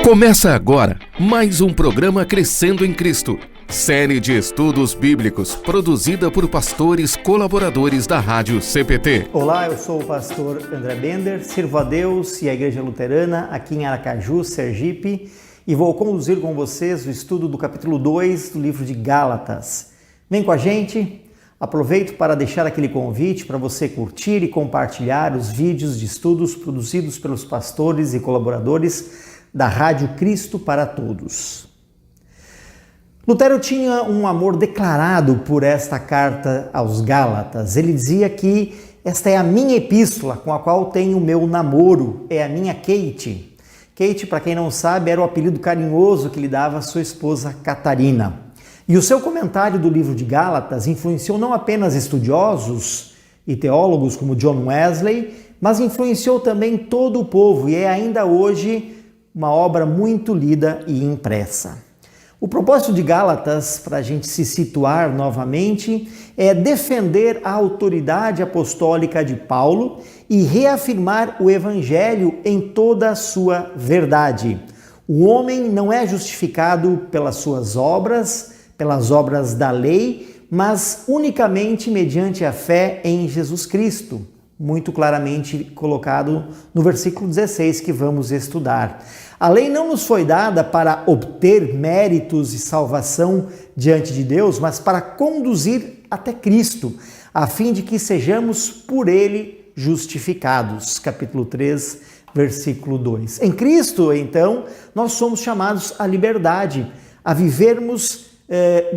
Começa agora mais um programa Crescendo em Cristo, série de estudos bíblicos produzida por pastores colaboradores da Rádio CPT. Olá, eu sou o pastor André Bender, sirvo a Deus e a Igreja Luterana aqui em Aracaju, Sergipe, e vou conduzir com vocês o estudo do capítulo 2 do livro de Gálatas. Vem com a gente, aproveito para deixar aquele convite para você curtir e compartilhar os vídeos de estudos produzidos pelos pastores e colaboradores da Rádio Cristo para Todos. Lutero tinha um amor declarado por esta carta aos Gálatas. Ele dizia que esta é a minha epístola com a qual tenho o meu namoro, é a minha Kate. Kate, para quem não sabe, era o apelido carinhoso que lhe dava sua esposa Catarina. E o seu comentário do livro de Gálatas influenciou não apenas estudiosos e teólogos como John Wesley, mas influenciou também todo o povo e é ainda hoje uma obra muito lida e impressa. O propósito de Gálatas, para a gente se situar novamente, é defender a autoridade apostólica de Paulo e reafirmar o Evangelho em toda a sua verdade. O homem não é justificado pelas suas obras, pelas obras da lei, mas unicamente mediante a fé em Jesus Cristo, muito claramente colocado no versículo 16 que vamos estudar. A lei não nos foi dada para obter méritos e salvação diante de Deus, mas para conduzir até Cristo, a fim de que sejamos por Ele justificados. Capítulo 3, versículo 2. Em Cristo, então, nós somos chamados à liberdade, a vivermos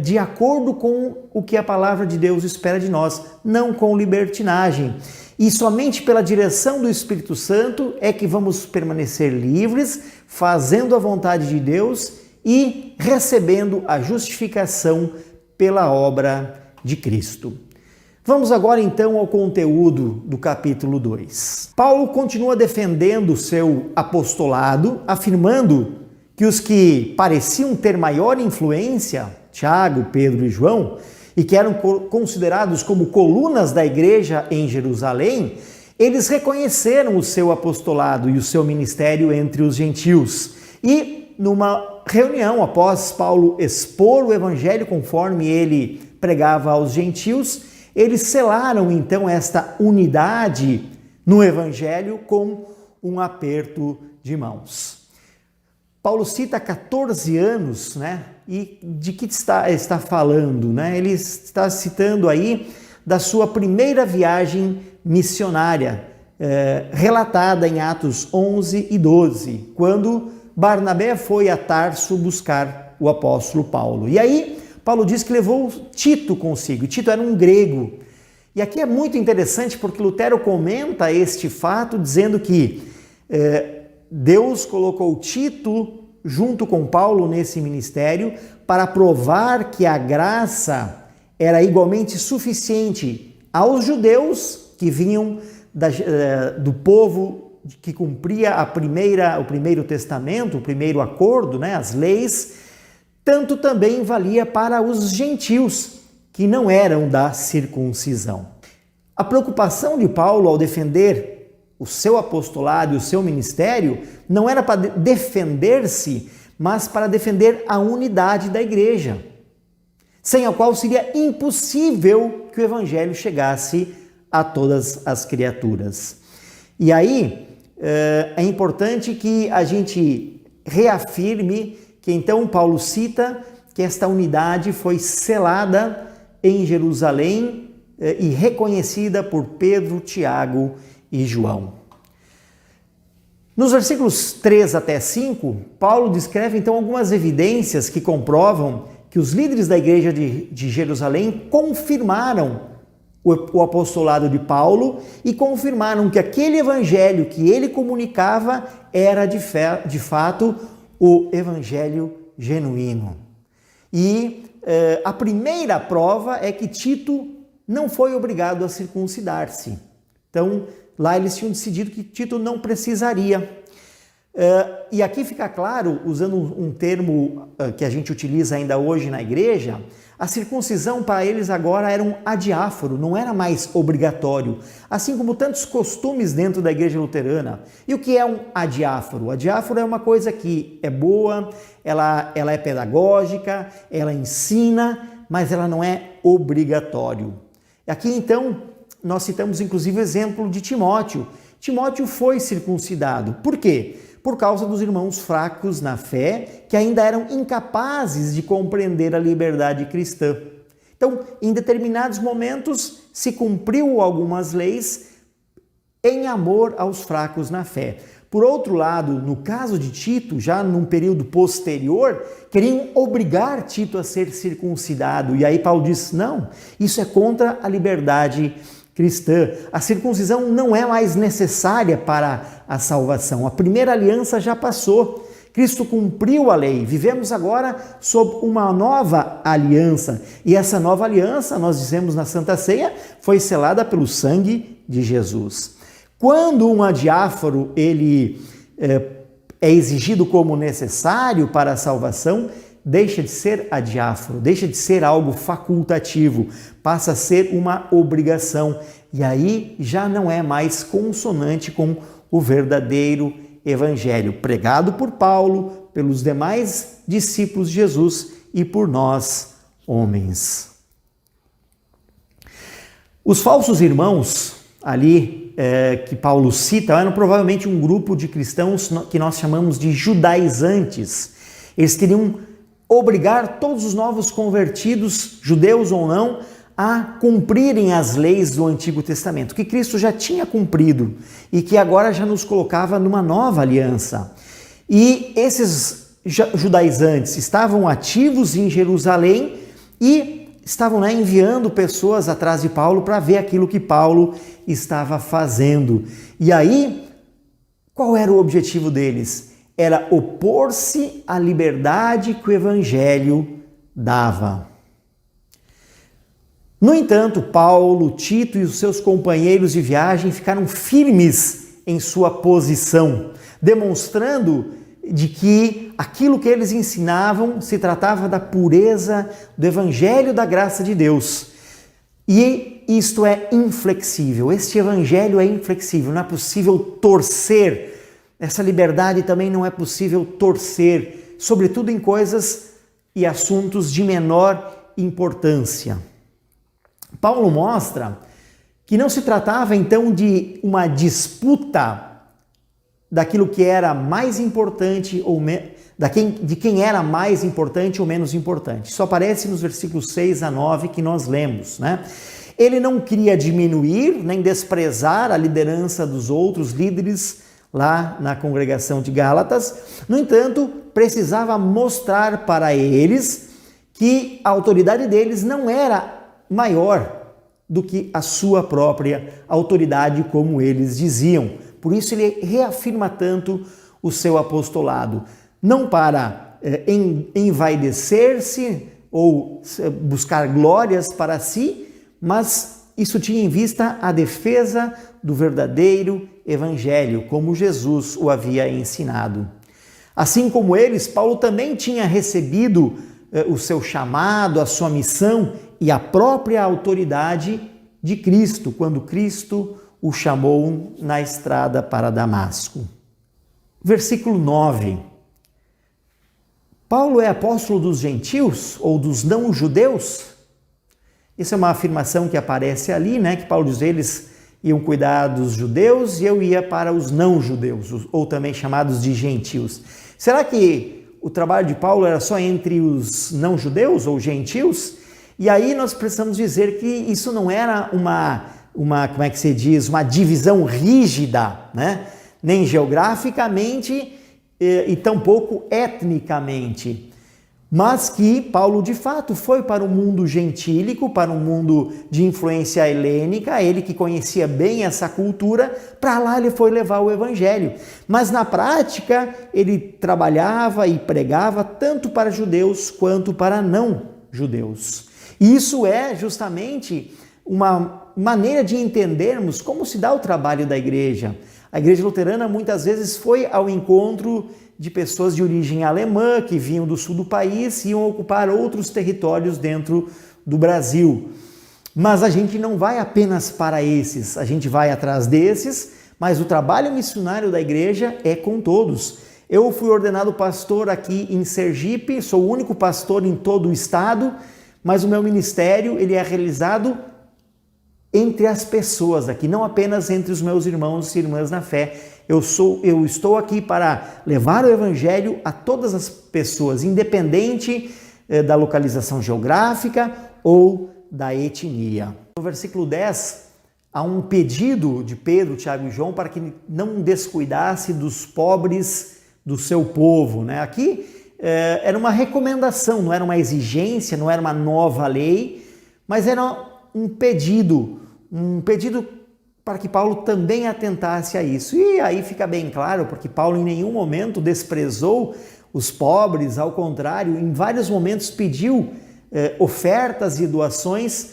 de acordo com o que a palavra de Deus espera de nós, não com libertinagem. E somente pela direção do Espírito Santo é que vamos permanecer livres, fazendo a vontade de Deus e recebendo a justificação pela obra de Cristo. Vamos agora então ao conteúdo do capítulo 2. Paulo continua defendendo o seu apostolado, afirmando que os que pareciam ter maior influência, Tiago, Pedro e João, e que eram considerados como colunas da igreja em Jerusalém, eles reconheceram o seu apostolado e o seu ministério entre os gentios. E numa reunião, após Paulo expor o evangelho conforme ele pregava aos gentios, eles selaram então esta unidade no evangelho com um aperto de mãos. Paulo cita 14 anos, E de que está falando, Ele está citando aí da sua primeira viagem missionária, relatada em Atos 11 e 12, quando Barnabé foi a Tarso buscar o apóstolo Paulo. E aí, Paulo diz que levou Tito consigo. Tito era um grego. E aqui é muito interessante porque Lutero comenta este fato dizendo que Deus colocou Tito junto com Paulo nesse ministério para provar que a graça era igualmente suficiente aos judeus que vinham do povo que cumpria o primeiro testamento, o primeiro acordo, as leis, tanto também valia para os gentios que não eram da circuncisão. A preocupação de Paulo ao defender o seu apostolado e o seu ministério não era para defender-se, mas para defender a unidade da igreja, sem a qual seria impossível que o evangelho chegasse a todas as criaturas. E aí é importante que a gente reafirme que então Paulo cita que esta unidade foi selada em Jerusalém e reconhecida por Pedro, Tiago e João. Nos versículos 3 até 5, Paulo descreve então algumas evidências que comprovam que os líderes da igreja de Jerusalém confirmaram o apostolado de Paulo e confirmaram que aquele evangelho que ele comunicava era de fato o evangelho genuíno. E a primeira prova é que Tito não foi obrigado a circuncidar-se. Então, lá eles tinham decidido que Tito não precisaria. E aqui fica claro, usando um termo que a gente utiliza ainda hoje na igreja, A circuncisão para eles agora era um adiáforo, não era mais obrigatório, assim como tantos costumes dentro da igreja luterana. E o que é um adiáforo? O adiáforo é uma coisa que é boa, ela é pedagógica, ela ensina, mas ela não é obrigatório. Aqui então nós citamos inclusive o exemplo de Timóteo. Timóteo foi circuncidado. Por quê? Por causa dos irmãos fracos na fé, que ainda eram incapazes de compreender a liberdade cristã. Então, em determinados momentos, se cumpriu algumas leis em amor aos fracos na fé. Por outro lado, no caso de Tito, já num período posterior, queriam obrigar Tito a ser circuncidado. E aí Paulo diz, não, isso é contra a liberdade cristã. A circuncisão não é mais necessária para a salvação. A primeira aliança já passou. Cristo cumpriu a lei. Vivemos agora sob uma nova aliança. E essa nova aliança, nós dizemos na Santa Ceia, foi selada pelo sangue de Jesus. Quando um adiáforo ele é exigido como necessário para a salvação, deixa de ser adiáforo, deixa de ser algo facultativo, passa a ser uma obrigação. E aí já não é mais consonante com o verdadeiro evangelho, pregado por Paulo, pelos demais discípulos de Jesus e por nós, homens. Os falsos irmãos ali que Paulo cita eram provavelmente um grupo de cristãos que nós chamamos de judaizantes. Eles queriam obrigar todos os novos convertidos, judeus ou não, a cumprirem as leis do Antigo Testamento, que Cristo já tinha cumprido e que agora já nos colocava numa nova aliança. E esses judaizantes estavam ativos em Jerusalém e estavam enviando pessoas atrás de Paulo para ver aquilo que Paulo estava fazendo. E aí, qual era o objetivo deles? Era opor-se à liberdade que o Evangelho dava. No entanto, Paulo, Tito e os seus companheiros de viagem ficaram firmes em sua posição, demonstrando de que aquilo que eles ensinavam se tratava da pureza do Evangelho da graça de Deus. E isto é inflexível, este Evangelho é inflexível, não é possível torcer. Essa liberdade também não é possível torcer, sobretudo em coisas e assuntos de menor importância. Paulo mostra que não se tratava então de uma disputa daquilo que era mais importante de quem era mais importante ou menos importante. Isso aparece nos versículos 6 a 9 que nós lemos, né? Ele não queria diminuir nem desprezar a liderança dos outros líderes lá na congregação de Gálatas. No entanto, precisava mostrar para eles que a autoridade deles não era maior do que a sua própria autoridade, como eles diziam. Por isso ele reafirma tanto o seu apostolado, não para envaidecer-se ou buscar glórias para si, mas isso tinha em vista a defesa do verdadeiro evangelho, como Jesus o havia ensinado. Assim como eles, Paulo também tinha recebido o seu chamado, a sua missão e a própria autoridade de Cristo, quando Cristo o chamou na estrada para Damasco. Versículo 9. Paulo é apóstolo dos gentios ou dos não-judeus? Essa é uma afirmação que aparece ali, né? Que Paulo diz, eles iam cuidar dos judeus e eu ia para os não-judeus, ou também chamados de gentios. Será que o trabalho de Paulo era só entre os não-judeus ou gentios? E aí nós precisamos dizer que isso não era como é que se diz, uma divisão rígida, né? Nem geograficamente e tampouco etnicamente, mas que Paulo de fato foi para o mundo gentílico, para um mundo de influência helênica, ele que conhecia bem essa cultura, para lá ele foi levar o evangelho. Mas na prática ele trabalhava e pregava tanto para judeus quanto para não judeus. E isso é justamente uma maneira de entendermos como se dá o trabalho da igreja. A igreja luterana muitas vezes foi ao encontro de pessoas de origem alemã que vinham do sul do país e iam ocupar outros territórios dentro do Brasil. Mas a gente não vai apenas para esses, a gente vai atrás desses, mas o trabalho missionário da igreja é com todos. Eu fui ordenado pastor aqui em Sergipe, sou o único pastor em todo o estado, mas o meu ministério ele é realizado entre as pessoas aqui, não apenas entre os meus irmãos e irmãs na fé. Eu estou aqui para levar o evangelho a todas as pessoas, independente da localização geográfica ou da etnia. No versículo 10, há um pedido de Pedro, Tiago e João para que não descuidasse dos pobres do seu povo, né? Aqui era uma recomendação, não era uma exigência, não era uma nova lei, mas era um pedido para que Paulo também atentasse a isso. E aí fica bem claro, porque Paulo em nenhum momento desprezou os pobres, ao contrário, em vários momentos pediu ofertas e doações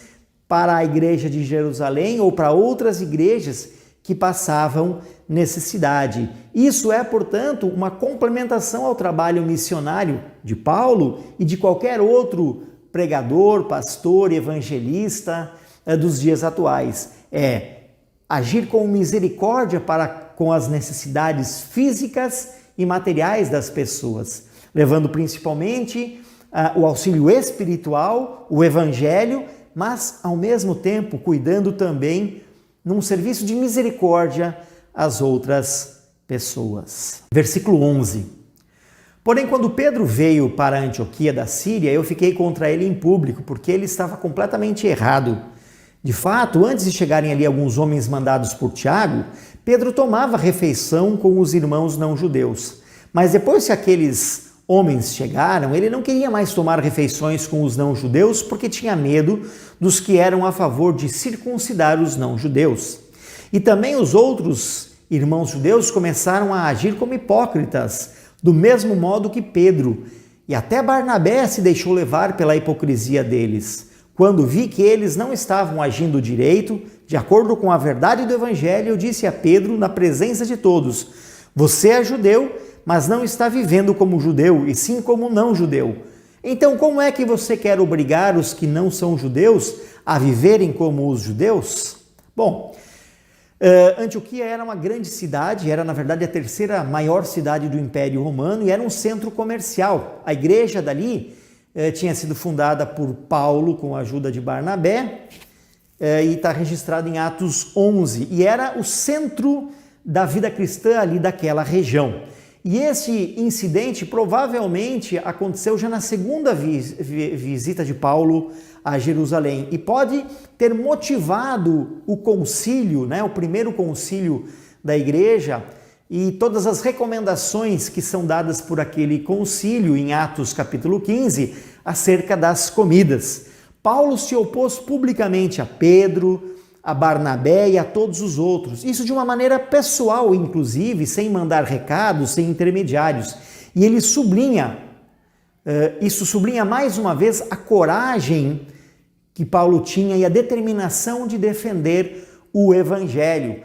para a igreja de Jerusalém ou para outras igrejas que passavam necessidade. Isso é, portanto, uma complementação ao trabalho missionário de Paulo e de qualquer outro pregador, pastor, evangelista dos dias atuais. É agir com misericórdia para com as necessidades físicas e materiais das pessoas, levando principalmente o auxílio espiritual, o evangelho, mas ao mesmo tempo cuidando também num serviço de misericórdia às outras pessoas. Versículo 11. Porém, quando Pedro veio para Antioquia da Síria, eu fiquei contra ele em público, porque ele estava completamente errado. De fato, antes de chegarem ali alguns homens mandados por Tiago, Pedro tomava refeição com os irmãos não-judeus. Mas depois que aqueles homens chegaram, ele não queria mais tomar refeições com os não-judeus porque tinha medo dos que eram a favor de circuncidar os não-judeus. E também os outros irmãos judeus começaram a agir como hipócritas, do mesmo modo que Pedro. E até Barnabé se deixou levar pela hipocrisia deles. Quando vi que eles não estavam agindo direito, de acordo com a verdade do Evangelho, eu disse a Pedro, na presença de todos: você é judeu, mas não está vivendo como judeu, e sim como não judeu. Então, como é que você quer obrigar os que não são judeus a viverem como os judeus? Bom, Antioquia era uma grande cidade, era na verdade a terceira maior cidade do Império Romano e era um centro comercial. A igreja dali tinha sido fundada por Paulo com a ajuda de Barnabé e está registrado em Atos 11 e era o centro da vida cristã ali daquela região. E esse incidente provavelmente aconteceu já na segunda visita de Paulo a Jerusalém e pode ter motivado o concílio, né, o primeiro concílio da igreja e todas as recomendações que são dadas por aquele concílio em Atos capítulo 15 acerca das comidas. Paulo se opôs publicamente a Pedro, a Barnabé e a todos os outros. Isso de uma maneira pessoal, inclusive, sem mandar recados, sem intermediários. E ele sublinha, isso sublinha mais uma vez a coragem que Paulo tinha e a determinação de defender o Evangelho.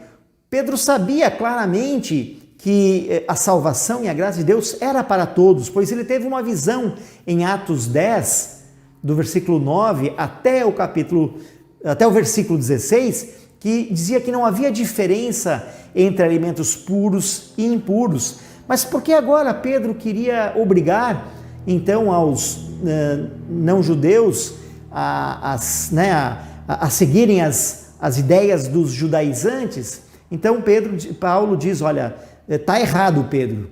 Pedro sabia claramente que a salvação e a graça de Deus era para todos, pois ele teve uma visão em Atos 10, do versículo 9 até o versículo 16, que dizia que não havia diferença entre alimentos puros e impuros. Mas por que agora Pedro queria obrigar, então, aos não-judeus a seguirem as ideias dos judaizantes? Então Paulo diz, olha, está errado, Pedro.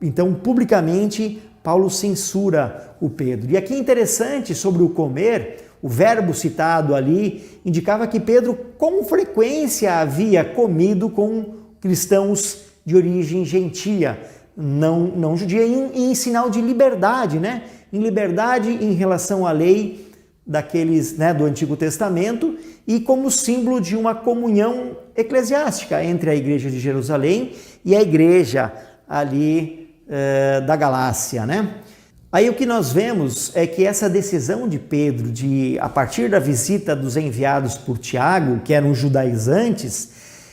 Então, publicamente, Paulo censura o Pedro. E aqui é interessante sobre o comer. O verbo citado ali indicava que Pedro com frequência havia comido com cristãos de origem gentia, não judia, em sinal de liberdade, né? Em liberdade em relação à lei daqueles, né, do Antigo Testamento e como símbolo de uma comunhão eclesiástica entre a igreja de Jerusalém e a igreja ali da Galácia, né? Aí o que nós vemos é que essa decisão de Pedro de, a partir da visita dos enviados por Tiago, que eram judaizantes,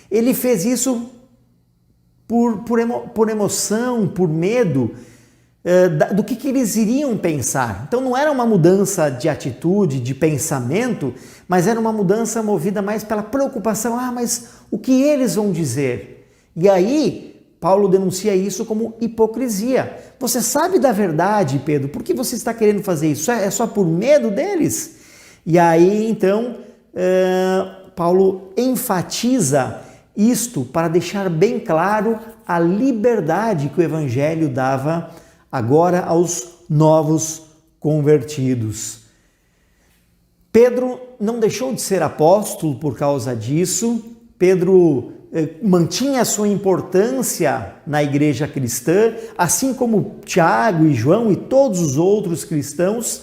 ele fez isso por emoção, por medo do que eles iriam pensar. Então não era uma mudança de atitude, de pensamento, mas era uma mudança movida mais pela preocupação. Mas o que eles vão dizer? E aí Paulo denuncia isso como hipocrisia. Você sabe da verdade, Pedro, por que você está querendo fazer isso? É só por medo deles? E aí então Paulo enfatiza isto para deixar bem claro a liberdade que o Evangelho dava agora aos novos convertidos. Pedro não deixou de ser apóstolo por causa disso. Pedro mantinha a sua importância na igreja cristã, assim como Tiago e João e todos os outros cristãos,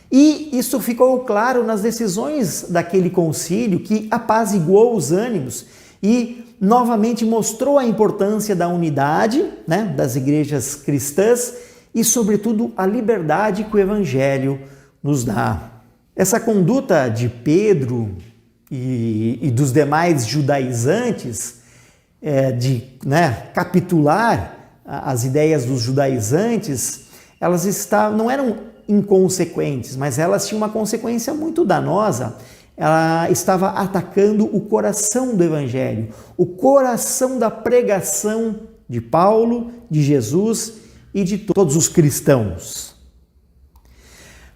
e isso ficou claro nas decisões daquele concílio que apaziguou os ânimos e novamente mostrou a importância da unidade, das igrejas cristãs e, sobretudo, a liberdade que o Evangelho nos dá. Essa conduta de Pedro e dos demais judaizantes de capitular as ideias dos judaizantes, elas não eram inconsequentes, mas elas tinham uma consequência muito danosa. Ela estava atacando o coração do Evangelho, o coração da pregação de Paulo, de Jesus e de todos os cristãos.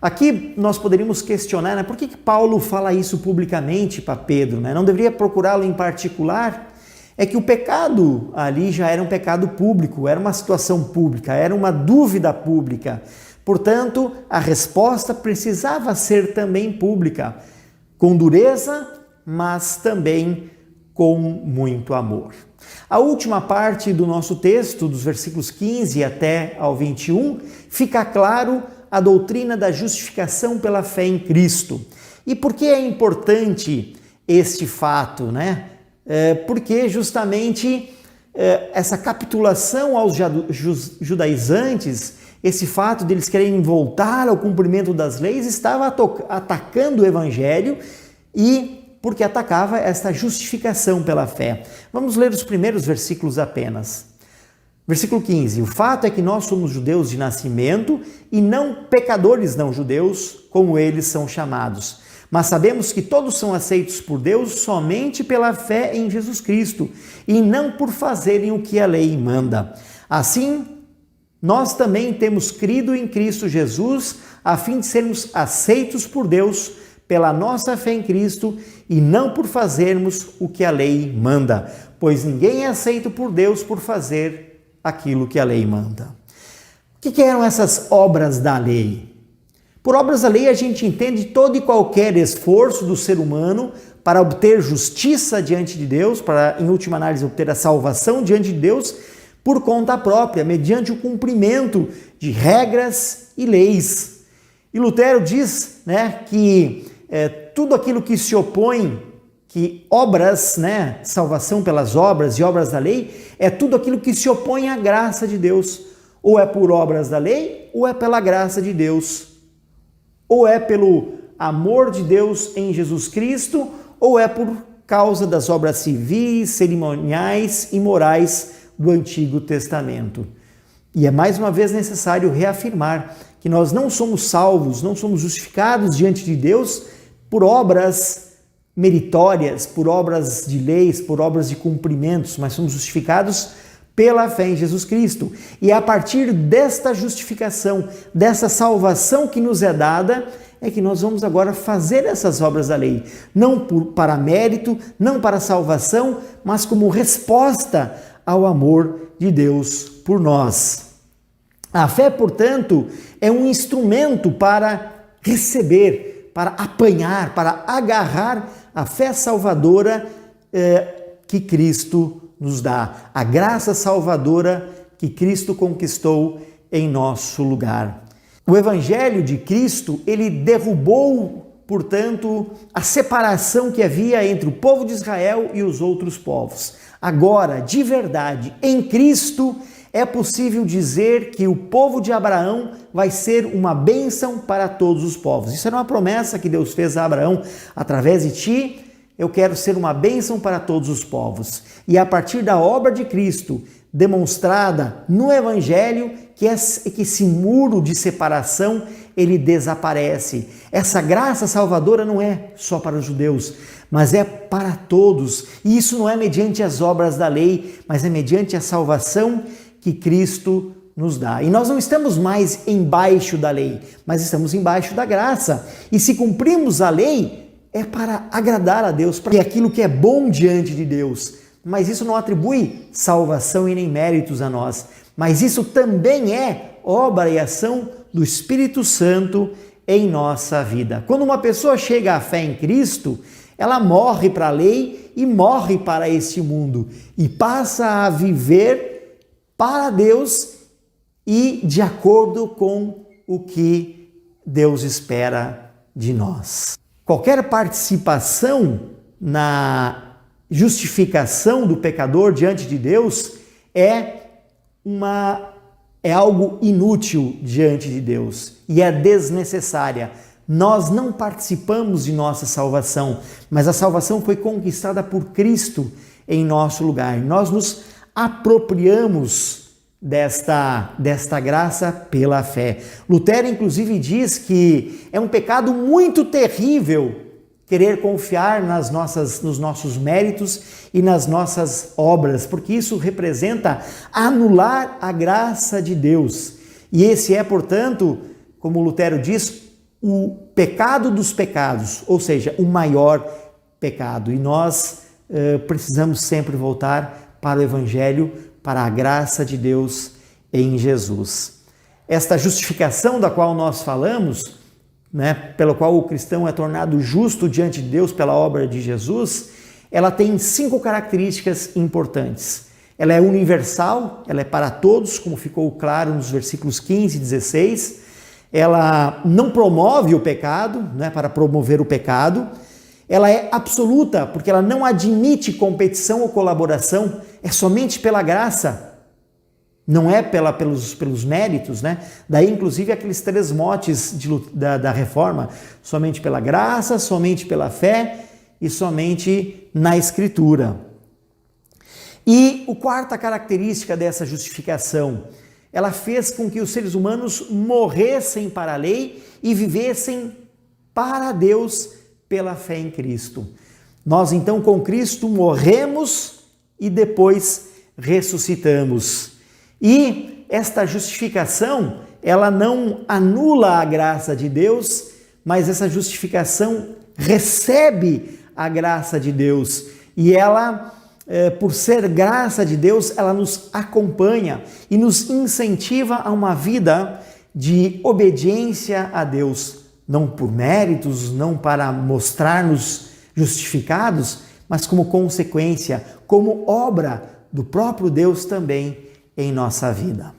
Aqui nós poderíamos questionar, por que Paulo fala isso publicamente para Pedro? Não deveria procurá-lo em particular? É que o pecado ali já era um pecado público, era uma situação pública, era uma dúvida pública. Portanto, a resposta precisava ser também pública, com dureza, mas também com muito amor. A última parte do nosso texto, dos versículos 15 até ao 21, fica claro a doutrina da justificação pela fé em Cristo. E por que é importante este fato, Porque justamente essa capitulação aos judaizantes, esse fato de eles quererem voltar ao cumprimento das leis, estava atacando o Evangelho e porque atacava esta justificação pela fé. Vamos ler os primeiros versículos apenas. Versículo 15. O fato é que nós somos judeus de nascimento e não pecadores não judeus, como eles são chamados. Mas sabemos que todos são aceitos por Deus somente pela fé em Jesus Cristo e não por fazerem o que a lei manda. Assim, nós também temos crido em Cristo Jesus a fim de sermos aceitos por Deus pela nossa fé em Cristo e não por fazermos o que a lei manda, pois ninguém é aceito por Deus por fazer aquilo que a lei manda. O que eram essas obras da lei? Por obras da lei a gente entende todo e qualquer esforço do ser humano para obter justiça diante de Deus, para em última análise obter a salvação diante de Deus por conta própria, mediante o cumprimento de regras e leis. E Lutero diz que tudo aquilo que se opõe, que obras, salvação pelas obras e obras da lei, é tudo aquilo que se opõe à graça de Deus. Ou é por obras da lei, ou é pela graça de Deus. Ou é pelo amor de Deus em Jesus Cristo, ou é por causa das obras civis, cerimoniais e morais do Antigo Testamento. E é mais uma vez necessário reafirmar que nós não somos salvos, não somos justificados diante de Deus por obras meritórias, por obras de leis, por obras de cumprimentos, mas somos justificados pela fé em Jesus Cristo. E a partir desta justificação, dessa salvação que nos é dada, é que nós vamos agora fazer essas obras da lei, não para mérito, não para salvação, mas como resposta ao amor de Deus por nós. A fé, portanto, é um instrumento para receber, para apanhar, para agarrar a fé salvadora que Cristo nos dá, a graça salvadora que Cristo conquistou em nosso lugar. O Evangelho de Cristo, ele derrubou, portanto, a separação que havia entre o povo de Israel e os outros povos. Agora, de verdade, em Cristo, é possível dizer que o povo de Abraão vai ser uma bênção para todos os povos. Isso era uma promessa que Deus fez a Abraão: através de ti, eu quero ser uma bênção para todos os povos. E a partir da obra de Cristo, demonstrada no Evangelho, que esse muro de separação ele desaparece. Essa graça salvadora não é só para os judeus, mas é para todos. E isso não é mediante as obras da lei, mas é mediante a salvação que Cristo nos dá. E nós não estamos mais embaixo da lei, mas estamos embaixo da graça. E se cumprimos a lei, é para agradar a Deus, para aquilo que é bom diante de Deus. Mas isso não atribui salvação e nem méritos a nós. Mas isso também é obra e ação do Espírito Santo em nossa vida. Quando uma pessoa chega à fé em Cristo, ela morre para a lei e morre para este mundo e passa a viver para Deus e de acordo com o que Deus espera de nós. Qualquer participação na justificação do pecador diante de Deus é algo inútil diante de Deus e é desnecessária. Nós não participamos de nossa salvação, mas a salvação foi conquistada por Cristo em nosso lugar. Nós nos apropriamos desta graça pela fé. Lutero, inclusive, diz que é um pecado muito terrível querer confiar nos nossos méritos e nas nossas obras, porque isso representa anular a graça de Deus. E esse é, portanto, como Lutero diz, o pecado dos pecados, ou seja, o maior pecado. E nós precisamos sempre voltar para o Evangelho, para a graça de Deus em Jesus. Esta justificação da qual nós falamos, pelo qual o cristão é tornado justo diante de Deus pela obra de Jesus, ela tem 5 características importantes. Ela é universal, ela é para todos, como ficou claro nos versículos 15 e 16. Ela não promove o pecado, para promover o pecado. Ela é absoluta, porque ela não admite competição ou colaboração, é somente pela graça. Não é pelos méritos, Daí, inclusive, aqueles 3 motes da Reforma: somente pela graça, somente pela fé e somente na Escritura. E a quarta característica dessa justificação, ela fez com que os seres humanos morressem para a lei e vivessem para Deus pela fé em Cristo. Nós, então, com Cristo, morremos e depois ressuscitamos. E esta justificação, ela não anula a graça de Deus, mas essa justificação recebe a graça de Deus. E ela, por ser graça de Deus, ela nos acompanha e nos incentiva a uma vida de obediência a Deus. Não por méritos, não para mostrar-nos justificados, mas como consequência, como obra do próprio Deus também em nossa vida.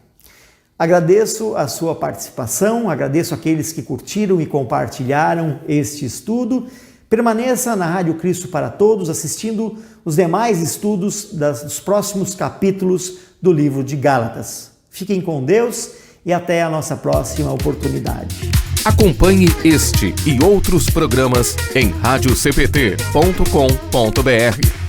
Agradeço a sua participação, agradeço aqueles que curtiram e compartilharam este estudo. Permaneça na Rádio Cristo para Todos, assistindo os demais estudos dos próximos capítulos do livro de Gálatas. Fiquem com Deus e até a nossa próxima oportunidade. Acompanhe este e outros programas em radiocpt.com.br.